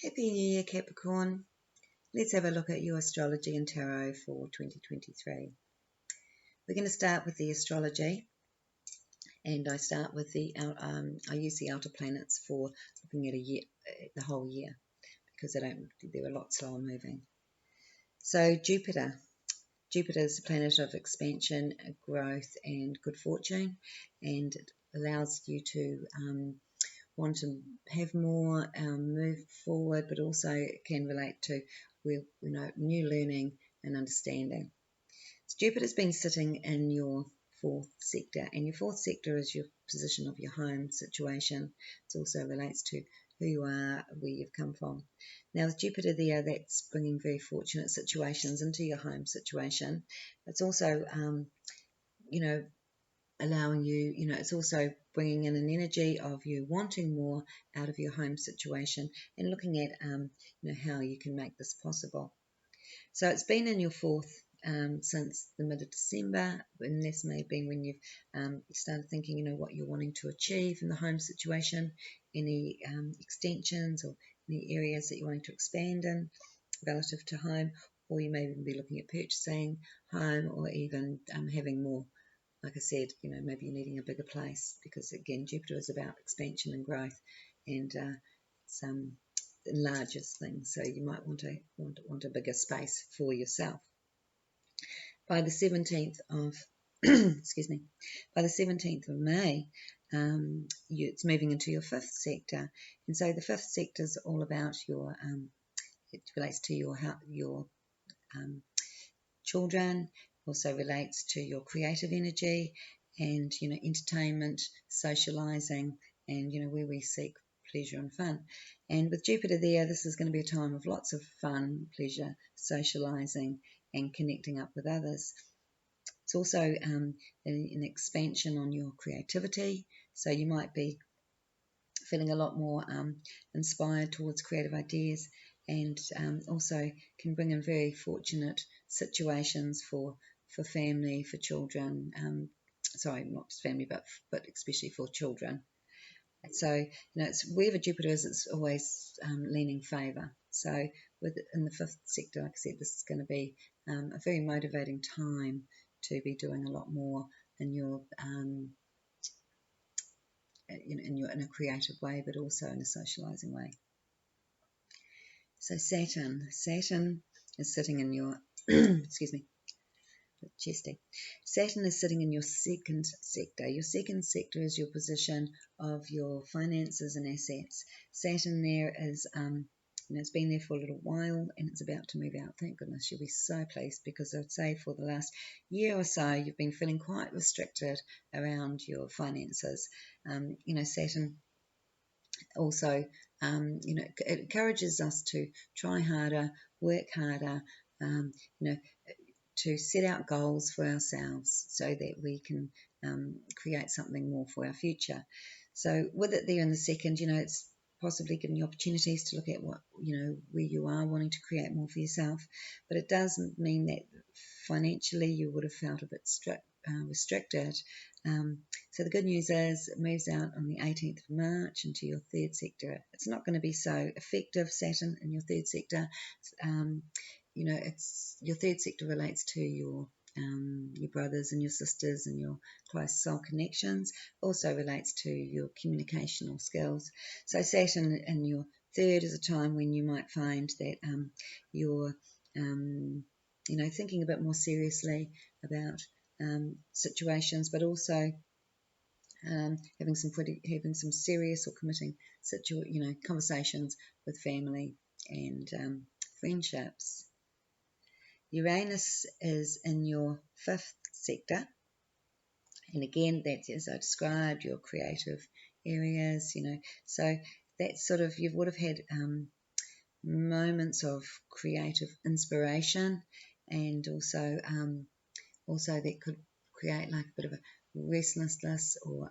Happy New Year, Capricorn. Let's have a look at your astrology and tarot for 2023. We're going to start with the astrology, and I start with I use the outer planets for looking at a year, the whole year, because they're a lot slower moving. So Jupiter is the planet of expansion, growth, and good fortune, and it allows you to want to have more, move forward, but also it can relate to new learning and understanding. So Jupiter's been sitting in your fourth sector, and your fourth sector is your position of your home situation. It also relates to who you are, where you've come from. Now with Jupiter there, that's bringing very fortunate situations into your home situation. It's also, allowing you, it's also bringing in an energy of you wanting more out of your home situation and looking at, how you can make this possible. So it's been in your fourth since the mid of December, and this may have been when you've started thinking, what you're wanting to achieve in the home situation, any extensions or any areas that you're wanting to expand in relative to home, or you may even be looking at purchasing home or even having more. Like I said, maybe you're needing a bigger place because, again, Jupiter is about expansion and growth, and enlarges things. So you might want a bigger space for yourself. By the 17th of by the 17th of May, it's moving into your fifth sector, and so the fifth sector is all about your. It relates to your children. Also relates to your creative energy and entertainment, socializing, and where we seek pleasure and fun. And with Jupiter there, this is going to be a time of lots of fun, pleasure, socializing, and connecting up with others. It's also an expansion on your creativity, so you might be feeling a lot more inspired towards creative ideas, and also can bring in very fortunate situations for family, for children. Sorry, not just family, but especially for children. So it's wherever Jupiter is, it's always leaning favour. So in the fifth sector, like I said, this is going to be a very motivating time to be doing a lot more in your in a creative way, but also in a socializing way. So Saturn is sitting in your excuse me, chesty. Saturn is sitting in your second sector. Your second sector is your position of your finances and assets. Saturn there is it's been there for a little while, and it's about to move out. Thank goodness, you'll be so pleased, because I'd say for the last year or so you've been feeling quite restricted around your finances. Saturn also it encourages us to try harder, work harder, to set out goals for ourselves so that we can create something more for our future. So with it there in the second, it's possibly giving you opportunities to look at what, where you are wanting to create more for yourself. But it doesn't mean that financially you would have felt a bit restricted. So the good news is it moves out on the 18th of March into your third sector. It's not going to be so effective, Saturn, in your third sector. It's your third sector relates to your brothers and your sisters and your close soul connections. Also relates to your communicational skills. So Saturn in your third is a time when you might find that you're thinking a bit more seriously about situations, but also having some serious or committing conversations with family and friendships. Uranus is in your fifth sector, and again, that's, as I described, your creative areas. So that's sort of, you would have had moments of creative inspiration, and also that could create like a bit of a restlessness or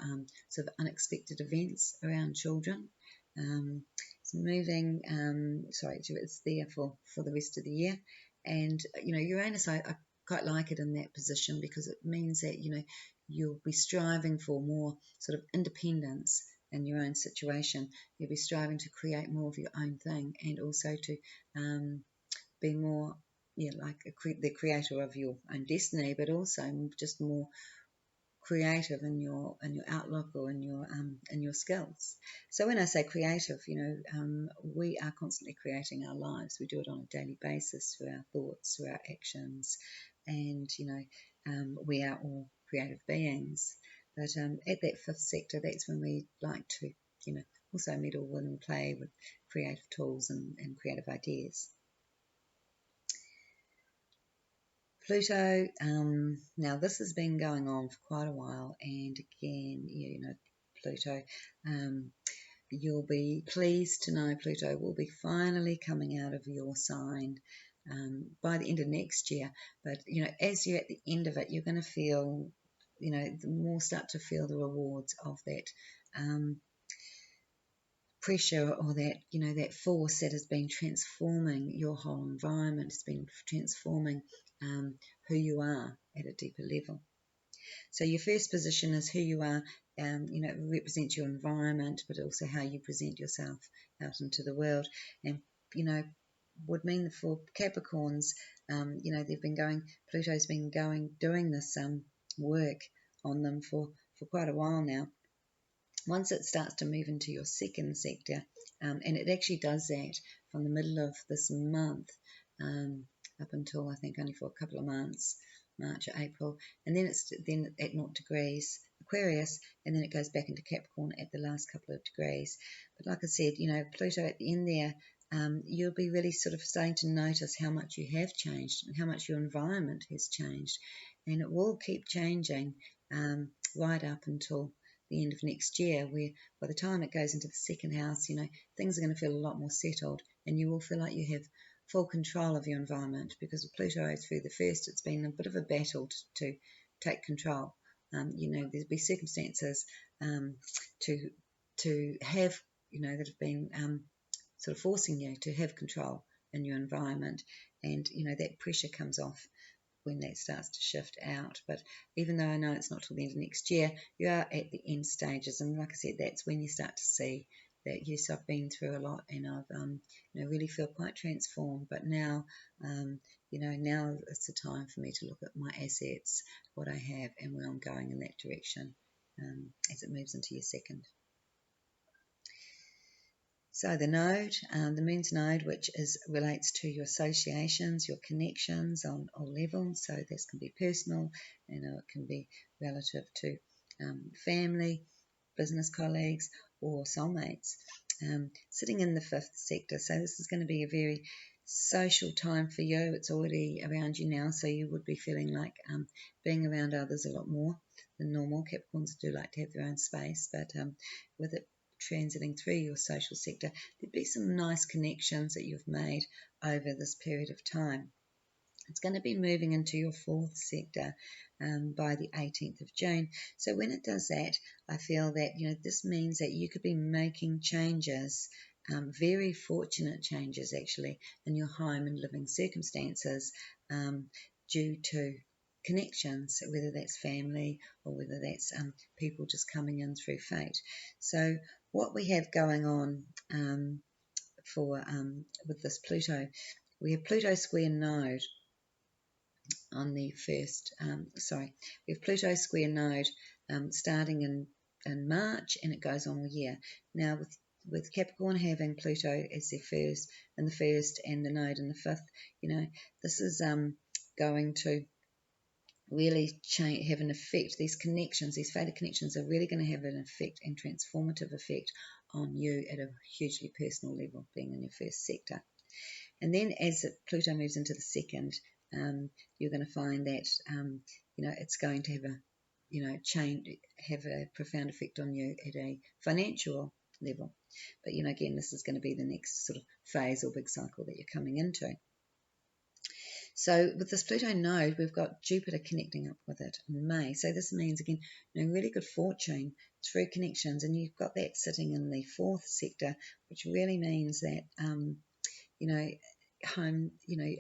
sort of unexpected events around children. It's moving, it's there for the rest of the year. And, Uranus, I quite like it in that position, because it means that, you'll be striving for more sort of independence in your own situation. You'll be striving to create more of your own thing, and also to be more, like the creator of your own destiny, but also just more creative in your outlook or in your skills. So when I say creative, we are constantly creating our lives. We do it on a daily basis through our thoughts, through our actions, and we are all creative beings. But at that fifth sector, that's when we like to also meddle with and play with creative tools and creative ideas. Pluto, now this has been going on for quite a while, and again, Pluto, you'll be pleased to know Pluto will be finally coming out of your sign by the end of next year. But, as you're at the end of it, you're going to feel, start to feel the rewards of that pressure, or that force that has been transforming your whole environment, has been transforming who you are at a deeper level. So your first position is who you are. It represents your environment, but also how you present yourself out into the world. And would mean for Capricorns, Pluto's been doing this work on them for quite a while now. Once it starts to move into your second sector, and it actually does that from the middle of this month up until, I think, only for a couple of months, March or April, and then it's at 0 degrees Aquarius, and then it goes back into Capricorn at the last couple of degrees. But like I said, Pluto at the end there, you'll be really sort of starting to notice how much you have changed and how much your environment has changed, and it will keep changing right up until the end of next year, where by the time it goes into the second house, things are going to feel a lot more settled, and you will feel like you have full control of your environment, because with Pluto through the first, it's been a bit of a battle to take control. There'll be circumstances to have, that have been sort of forcing you to have control in your environment, and that pressure comes off when that starts to shift out. But even though I know it's not till the end of next year, you are at the end stages, and like I said, that's when you start to see that, yes, I've been through a lot, and I've really feel quite transformed. But now, now it's the time for me to look at my assets, what I have, and where I'm going in that direction as it moves into your second. So the node, the moon's node, which relates to your associations, your connections on all levels. So this can be personal, it can be relative to family, business colleagues, or soulmates. Sitting in the fifth sector, so this is going to be a very social time for you. It's already around you now, so you would be feeling like being around others a lot more than normal. Capricorns do like to have their own space, but with it transiting through your social sector, there'd be some nice connections that you've made over this period of time. It's going to be moving into your fourth sector by the 18th of June. So when it does that, I feel that, this means that you could be making changes, very fortunate changes actually, in your home and living circumstances due to connections, whether that's family or whether that's people just coming in through fate. So what we have going on with this Pluto, we have Pluto square node on the first, we have Pluto square node starting in March, and it goes on a year. Now with Capricorn having Pluto as their first in the first and the node in the fifth, this is going to really have an effect. These connections, these fated connections, are really going to have an effect and transformative effect on you at a hugely personal level, being in your first sector. And then as Pluto moves into the second, you're going to find that it's going to have have a profound effect on you at a financial level. But again, this is going to be the next sort of phase or big cycle that you're coming into. So with this Pluto node, we've got Jupiter connecting up with it in May. So this means, again, really good fortune through connections, and you've got that sitting in the fourth sector, which really means that home,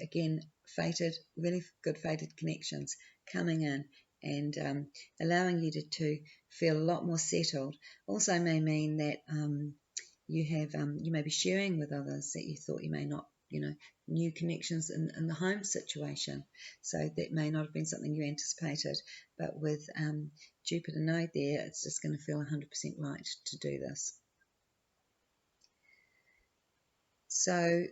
again, really good fated connections coming in and allowing you to feel a lot more settled. Also may mean that you may be sharing with others that you thought you may not, new connections in the home situation. So that may not have been something you anticipated, but with Jupiter node there, it's just going to feel 100% right to do this. So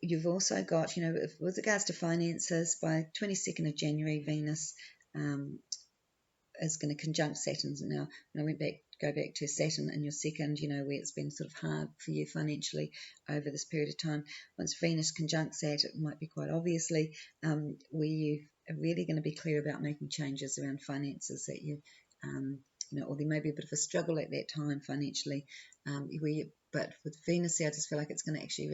you've also got, with regards to finances, by 22nd of January, Venus is going to conjunct Saturn. Now, when I go back to Saturn in your second, where it's been sort of hard for you financially over this period of time. Once Venus conjuncts that, it might be quite obviously where you are really going to be clear about making changes around finances that or there may be a bit of a struggle at that time financially, but with Venus here, I just feel like it's going to actually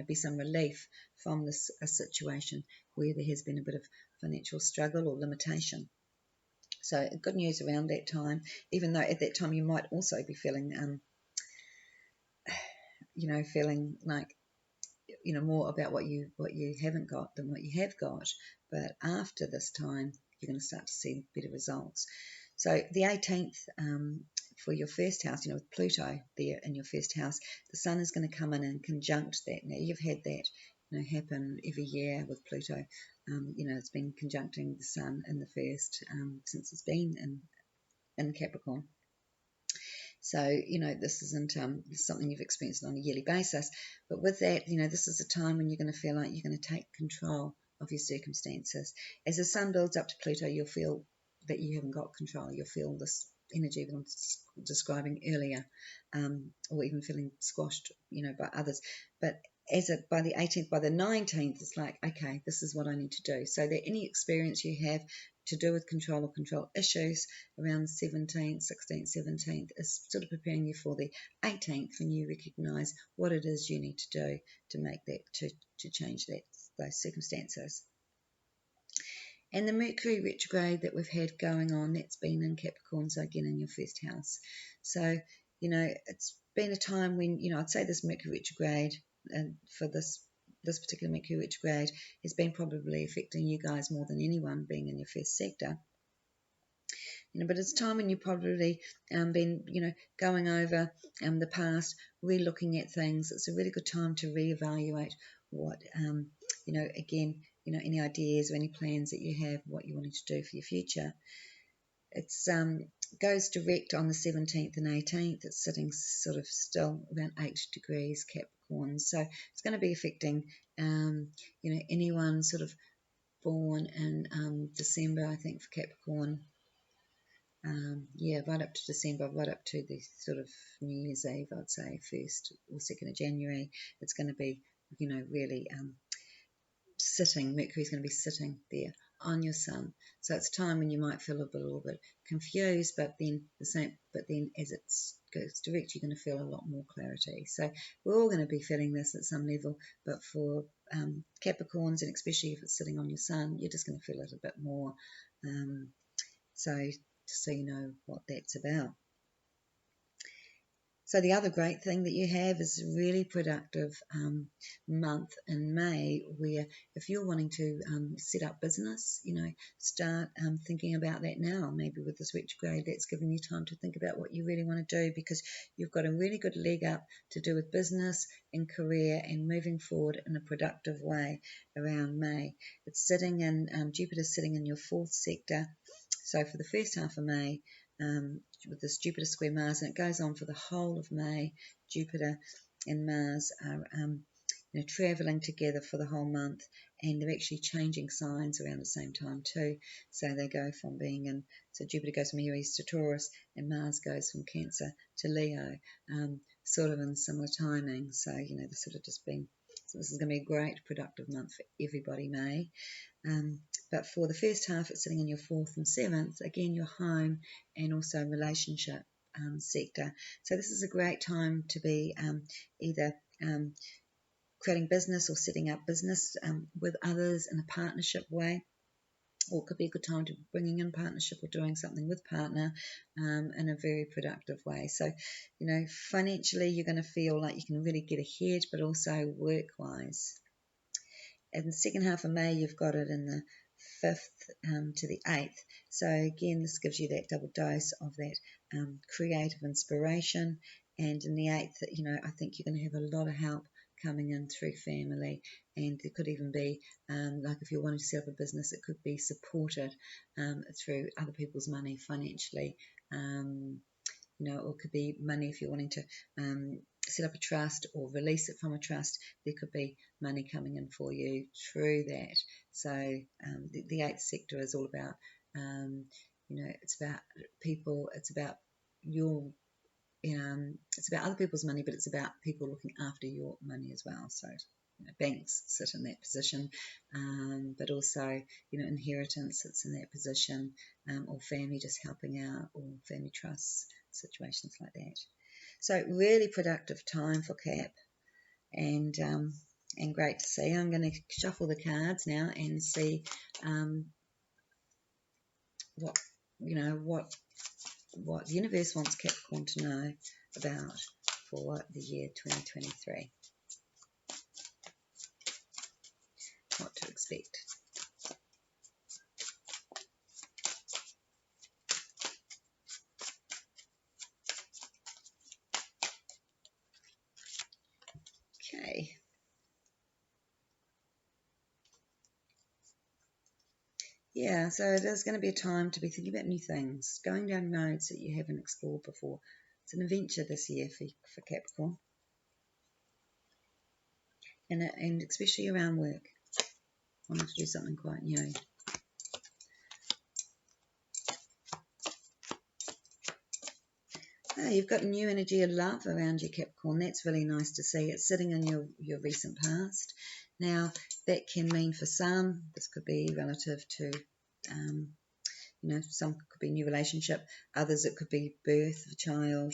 be some relief from this a situation where there has been a bit of financial struggle or limitation. So good news around that time, even though at that time you might also be feeling, feeling like, more about what you haven't got than what you have got. But after this time, you're going to start to see better results. So the 18th, for your first house, with Pluto there in your first house, the Sun is going to come in and conjunct that. Now you've had that happen every year with Pluto. It's been conjuncting the Sun in the first since it's been in Capricorn. So, this isn't something you've experienced on a yearly basis. But with that, this is a time when you're going to feel like you're going to take control of your circumstances. As the Sun builds up to Pluto, you'll feel that you haven't got control. You'll feel this energy that I'm describing earlier, or even feeling squashed, by others. But by the 18th, by the 19th, it's like, okay, this is what I need to do. So that any experience you have to do with control or control issues around 17th, 16th, 17th is sort of preparing you for the 18th when you recognise what it is you need to do to make that, to change those circumstances. And the Mercury retrograde that we've had going on, that's been in Capricorn, so again in your first house. So, it's been a time when, I'd say this Mercury retrograde, and for this particular Mercury retrograde, has been probably affecting you guys more than anyone, being in your first sector. But it's time when you've probably been, going over the past, re-looking at things. It's a really good time to reevaluate what, again, any ideas or any plans that you have, what you wanted to do for your future. It's goes direct on the 17th and 18th. It's sitting sort of still around 8 degrees Capricorn. So it's going to be affecting, anyone sort of born in December, I think, for Capricorn. Right up to December, right up to the sort of New Year's Eve, I'd say, 1st or 2nd of January. It's going to be, really Mercury's going to be sitting there on your Sun. So it's a time when you might feel a little bit confused, but then as it goes direct, you're going to feel a lot more clarity. So we're all going to be feeling this at some level, but for Capricorns, and especially if it's sitting on your Sun, you're just going to feel it a bit more. So you know what that's about. So the other great thing that you have is a really productive month in May, where if you're wanting to set up business, start thinking about that now. Maybe with this retrograde, that's giving you time to think about what you really want to do, because you've got a really good leg up to do with business and career and moving forward in a productive way around May. It's sitting in, Jupiter's sitting in your 4th sector. So for the first half of May, with this Jupiter square Mars, and it goes on for the whole of May. Jupiter and Mars are traveling together for the whole month, and they're actually changing signs around the same time too. So they go from so Jupiter goes from Aries to Taurus, and Mars goes from Cancer to Leo, sort of in similar timing. So this sort of just been. So this is going to be a great productive month for everybody, May. But for the first half, it's sitting in your 4th and 7th, again, your home and also relationship sector. So this is a great time to be either creating business or setting up business with others in a partnership way. Or it could be a good time to bringing in partnership or doing something with partner in a very productive way. So, financially, you're going to feel like you can really get ahead, but also work-wise. In the second half of May, you've got it in the 5th to the 8th. So again, this gives you that double dose of that creative inspiration. And in the 8th, I think you're going to have a lot of help coming in through family, and there could even be, like if you're wanting to set up a business, it could be supported through other people's money financially, or it could be money if you're wanting to set up a trust or release it from a trust. There could be money coming in for you through that. So the 8th sector is all about, it's about people, it's about your it's about other people's money, but it's about people looking after your money as well. So banks sit in that position, but also inheritance sits in that position, or family just helping out, or family trusts, situations like that. So really productive time for Cap, and great to see. I'm going to shuffle the cards now and see what the universe wants Capricorn to know about for the year 2023. What to expect. Okay. Yeah, so there's going to be a time to be thinking about new things, going down roads that you haven't explored before. It's an adventure this year for Capricorn, and especially around work. Wanting to do something quite new. Oh, you've got new energy of love around you, Capricorn. That's really nice to see. It's sitting in your recent past. Now, that can mean for some, this could be relative to some could be new relationship, others it could be birth of a child,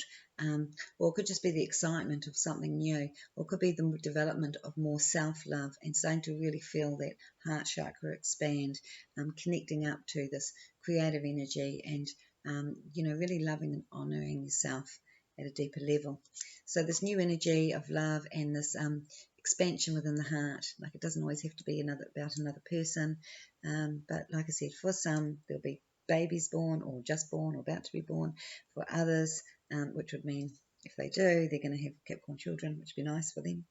or it could just be the excitement of something new, or it could be the development of more self-love and starting to really feel that heart chakra expand, connecting up to this creative energy and, really loving and honouring yourself at a deeper level. So this new energy of love and this expansion within the heart, like it doesn't always have to be about another person, but like I said, for some there'll be babies born or just born or about to be born. For others, which would mean if they do, they're going to have Capricorn children, which would be nice for them.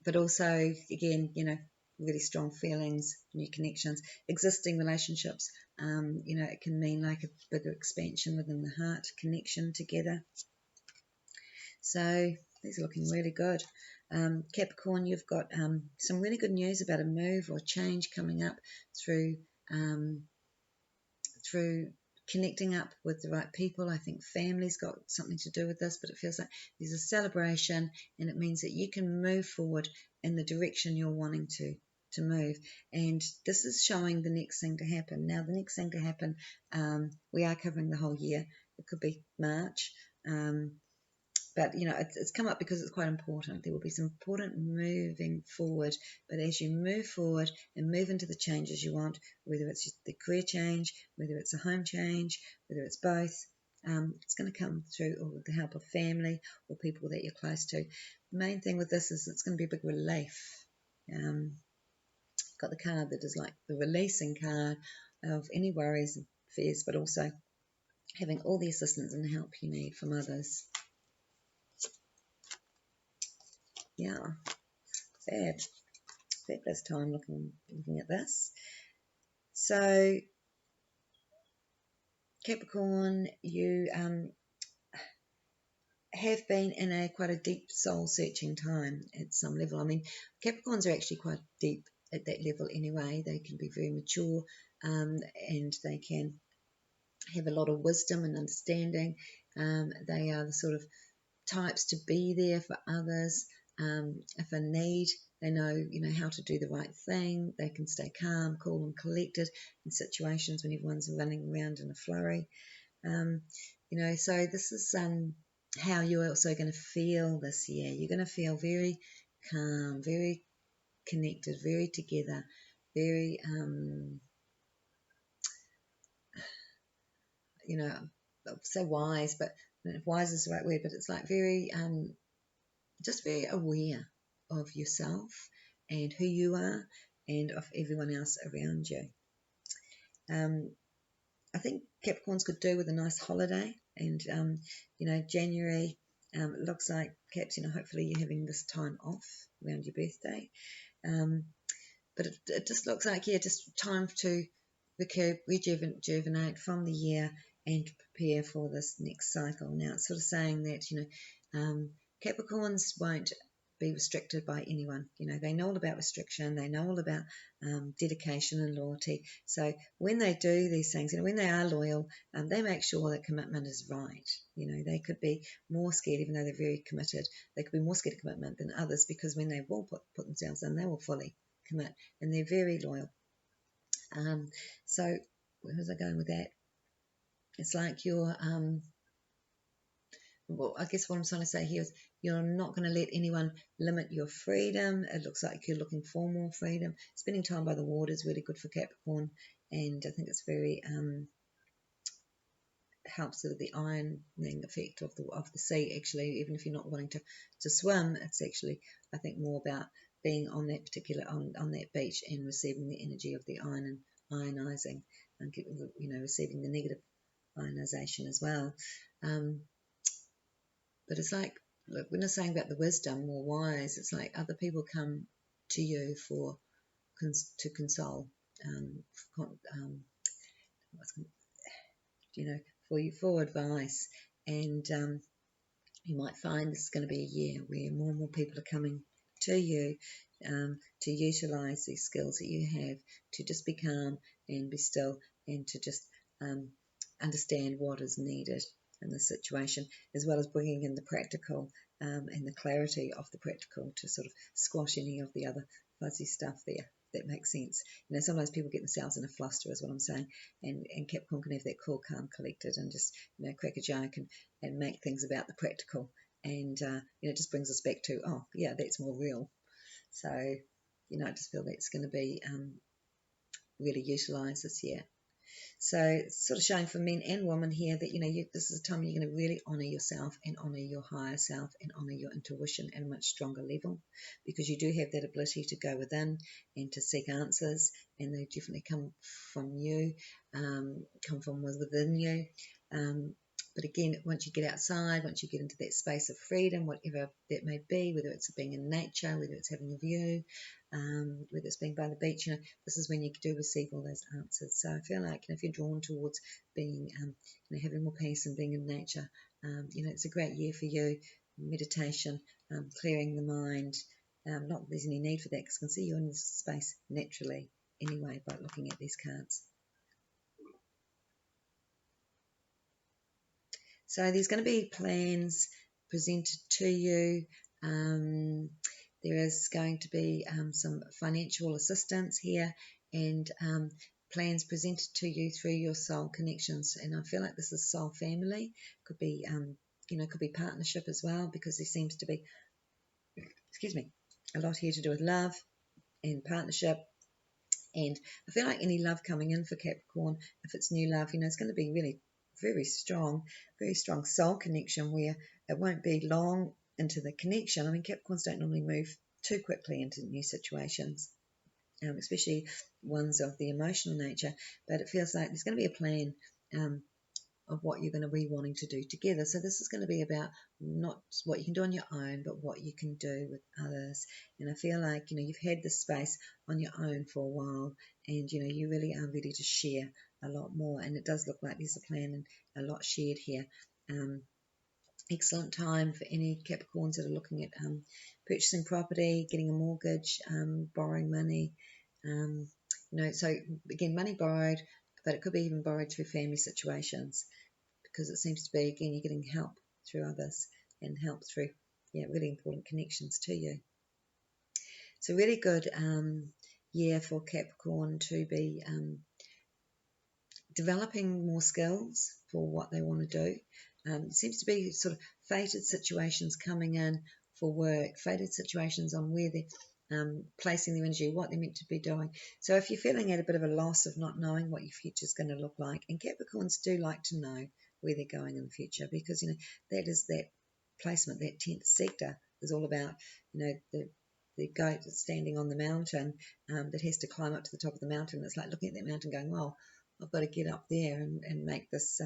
But also, again, really strong feelings, new connections, existing relationships. It can mean like a bigger expansion within the heart, connection together. So these are looking really good. Capricorn, you've got some really good news about a move or change coming up through connecting up with the right people. I think family's got something to do with this, but it feels like there's a celebration, and it means that you can move forward in the direction you're wanting to move. And this is showing the next thing to happen. Now, the next thing to happen, we are covering the whole year. It could be March. But, it's come up because it's quite important. There will be some important moving forward. But as you move forward and move into the changes you want, whether it's the career change, whether it's a home change, whether it's both, it's going to come through with the help of family or people that you're close to. The main thing with this is it's going to be a big relief. Got the card that is like the releasing card of any worries and fears, but also having all the assistance and help you need from others. Yeah, fabulous time looking at this. So, Capricorn, you have been in quite a deep soul-searching time at some level. I mean, Capricorns are actually quite deep at that level anyway. They can be very mature, and they can have a lot of wisdom and understanding. They are the sort of types to be there for others. If a need, they know how to do the right thing. They can stay calm, cool and collected in situations when everyone's running around in a flurry. So this is how you're also going to feel this year. You're going to feel very calm, very connected, very together, very I'll say wise, but I don't know if wise is the right word, but it's like very just very aware of yourself and who you are and of everyone else around you. I think Capricorns could do with a nice holiday, and January, it looks like Caps, hopefully you're having this time off around your birthday, but it just looks like, just time to rejuvenate from the year and prepare for this next cycle. Now it's sort of saying that Capricorns won't be restricted by anyone. They know all about restriction, they know all about dedication and loyalty. So when they do these things, when they are loyal, they make sure that commitment is right. They could be more scared, even though they're very committed, they could be more scared of commitment than others, because when they will put themselves in, they will fully commit, and they're very loyal. So where was I going with that? It's like you're well, I guess what I'm trying to say here is you're not going to let anyone limit your freedom. It looks like you're looking for more freedom. Spending time by the water is really good for Capricorn, and I think it's very helps with the ironing effect of the sea. Actually, even if you're not wanting to swim, it's actually, I think, more about being on that particular on that beach and receiving the energy of the iron and ionizing, and receiving the negative ionization as well. But it's like, look, when I'm saying about the wisdom or wise, it's like other people come to you to console, for advice, and you might find this is going to be a year where more and more people are coming to you to utilize these skills that you have, to just be calm and be still, and to just understand what is needed in the situation, as well as bringing in the practical and the clarity of the practical to sort of squash any of the other fuzzy stuff there. That makes sense. Sometimes people get themselves in a fluster, is what I'm saying, and Capricorn can have that cool, calm, collected, and just crack a joke and make things about the practical, and it just brings us back to, oh yeah, that's more real. So I just feel that's going to be really utilised this year. So it's sort of showing for men and women here that this is a time you're going to really honour yourself and honour your higher self and honour your intuition at a much stronger level, because you do have that ability to go within and to seek answers, and they definitely come from you, come from within you. But again, once you get outside, once you get into that space of freedom, whatever that may be, whether it's being in nature, whether it's having a view, whether it's being by the beach, this is when you do receive all those answers. So I feel like if you're drawn towards being, having more peace and being in nature, it's a great year for you. Meditation, clearing the mind. Not that there's any need for that, because I can see you in this space naturally anyway by looking at these cards. So there's going to be plans presented to you. There is going to be some financial assistance here, and plans presented to you through your soul connections. And I feel like this is soul family. Could be, could be partnership as well, because there seems to be, a lot here to do with love and partnership. And I feel like any love coming in for Capricorn, if it's new love, it's going to be really very strong soul connection, where it won't be long into the connection. I mean, Capricorns don't normally move too quickly into new situations, especially ones of the emotional nature, but it feels like there's going to be a plan of what you're going to be wanting to do together. So this is going to be about not what you can do on your own, but what you can do with others. And I feel like, you've had this space on your own for a while, and, you really are ready to share a lot more. And it does look like there's a plan and a lot shared here. Excellent time for any Capricorns that are looking at purchasing property, getting a mortgage, borrowing money. So again, money borrowed, but it could be even borrowed through family situations, because it seems to be, again, you're getting help through others and help through, really important connections to you. So really good year for Capricorn to be developing more skills for what they want to do. It seems to be sort of fated situations coming in for work, fated situations on where they're placing their energy, what they're meant to be doing. So if you're feeling at a bit of a loss of not knowing what your future is going to look like, and Capricorns do like to know where they're going in the future, because that is that placement, that 10th sector is all about the the goat that's standing on the mountain that has to climb up to the top of the mountain. It's like looking at that mountain going, well, I've got to get up there and make this,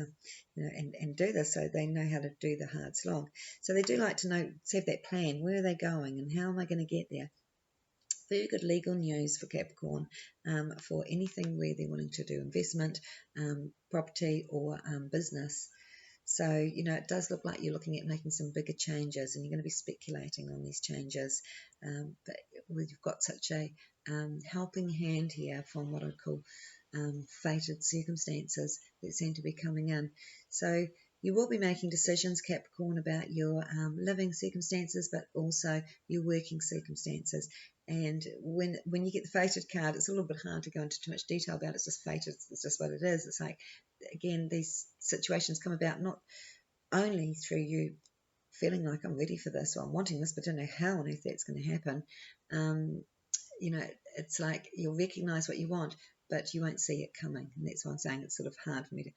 and do this, so they know how to do the hard slog. So they do like to know, have that plan. Where are they going and how am I going to get there? Very good legal news for Capricorn for anything where they're wanting to do investment, property, or business. So, it does look like you're looking at making some bigger changes and you're going to be speculating on these changes. But you've got such a helping hand here from what I'd call fated circumstances that seem to be coming in. So you will be making decisions, Capricorn, about your living circumstances, but also your working circumstances. And when you get the fated card, it's a little bit hard to go into too much detail about it. It's just fated. It's just what it is. It's like, again, these situations come about not only through you feeling like I'm ready for this or I'm wanting this, but I don't know how on earth that's going to happen. It's like you'll recognize what you want, but you won't see it coming. And that's why I'm saying it's sort of hard for me to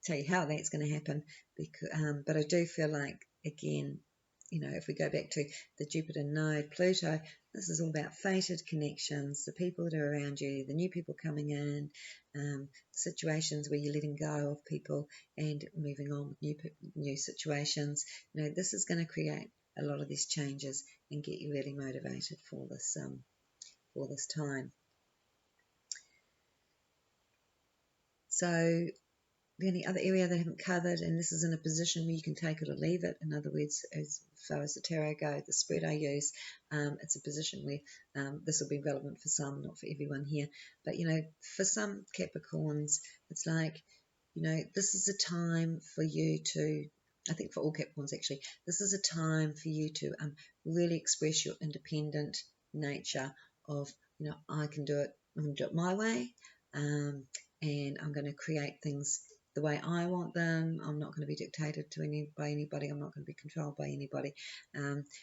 tell you how that's going to happen. But I do feel like, again, if we go back to the Jupiter node, Pluto, this is all about fated connections, the people that are around you, the new people coming in, situations where you're letting go of people and moving on with new situations. This is going to create a lot of these changes and get you really motivated for this time. So the only other area that I haven't covered, and this is in a position where you can take it or leave it. In other words, as far as the tarot go, the spread I use, it's a position where this will be relevant for some, not for everyone here. But, for some Capricorns, it's like, this is a time for you to, I think for all Capricorns actually, this is a time for you to really express your independent nature of, I can do it, I'm going to do it my way, and I'm going to create things the way I want them. I'm not going to be dictated to by anybody. I'm not going to be controlled by anybody.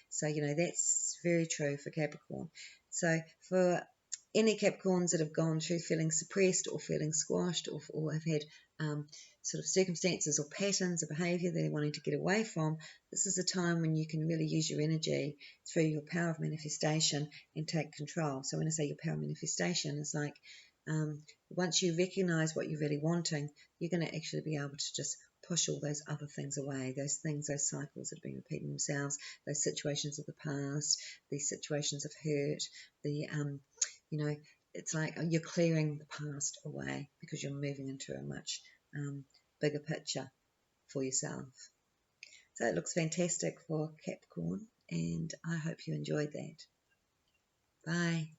So, that's very true for Capricorn. So for any Capricorns that have gone through feeling suppressed or feeling squashed or have had sort of circumstances or patterns of behaviour that they're wanting to get away from, this is a time when you can really use your energy through your power of manifestation and take control. So when I say your power of manifestation, it's like once you recognise what you're really wanting, you're going to actually be able to just push all those other things away, those cycles that have been repeating themselves, those situations of the past, these situations of hurt, it's like you're clearing the past away because you're moving into a much bigger picture for yourself. So it looks fantastic for Capricorn, and I hope you enjoyed that. Bye.